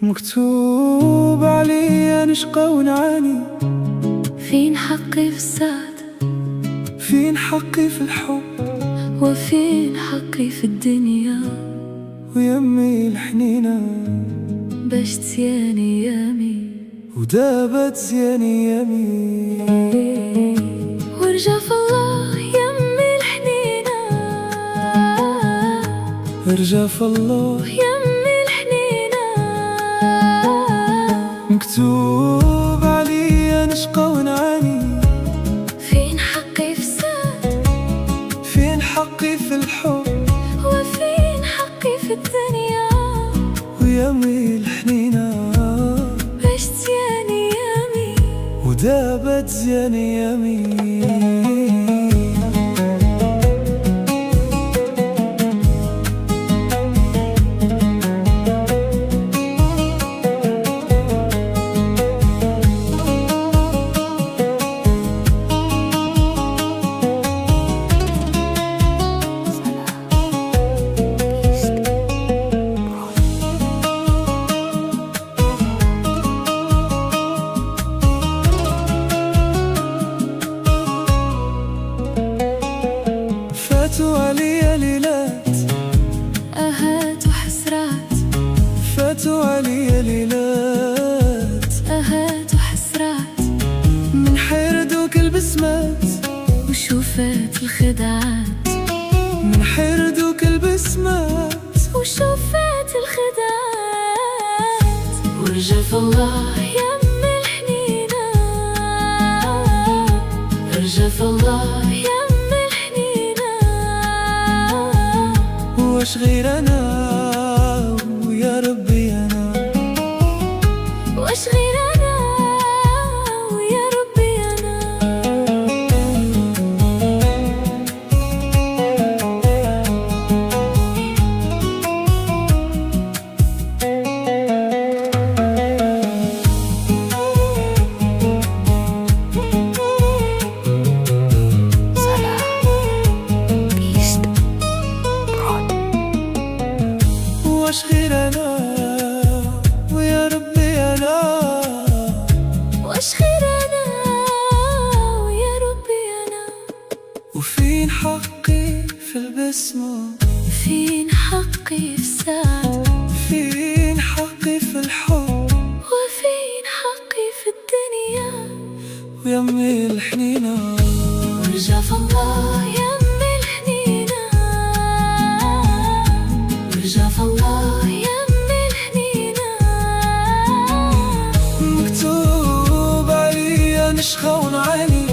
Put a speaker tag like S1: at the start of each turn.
S1: مكتوب عليا نشقى ونعاني.
S2: فين حقي في السعادة؟
S1: فين حقي في الحب؟
S2: وفين حقي في الدنيا؟
S1: ويمي الحنينة
S2: باش تزيان ايامي
S1: ودابت زيان ايامي.
S2: ورجع في الله يمي الحنينة،
S1: ارجع في الله
S2: يمي الحنينة.
S1: مكتوب عليا نشقى ونعاني.
S2: فين حقي في السعادة؟
S1: فين حقي في الحب؟
S2: وفين حقي في الدنيا؟
S1: ويمي الحنينة
S2: باش تزيان ايامي
S1: ودابت زيان ايامي. فاتوا عليا ليلات
S2: اهات وحسرات،
S1: فاتوا عليا ليلات
S2: اهات وحسرات.
S1: من حردوك البسمات
S2: وشوفات الخدعات،
S1: من حردوك البسمات
S2: وشوفات الخدعات. ورجع في الله يمي الحنينة، ارجع في الله يمي الحنينة.
S1: واش غير انا ويا ربي انا،
S2: واش غير انا ويا ربي انا.
S1: واش غير انا ويا ربي انا.
S2: واش غير انا ويا ربي انا.
S1: وفين حقي في البسمة؟
S2: فين حقي في السعادة؟
S1: فين حقي في الحب؟
S2: وفين حقي في الدنيا؟
S1: ويمي الحنينة
S2: ورجع في الله يمي الحنينة، ورجع في الله يمي الحنينة.
S1: مكتوب عليا نشقى ونعاني.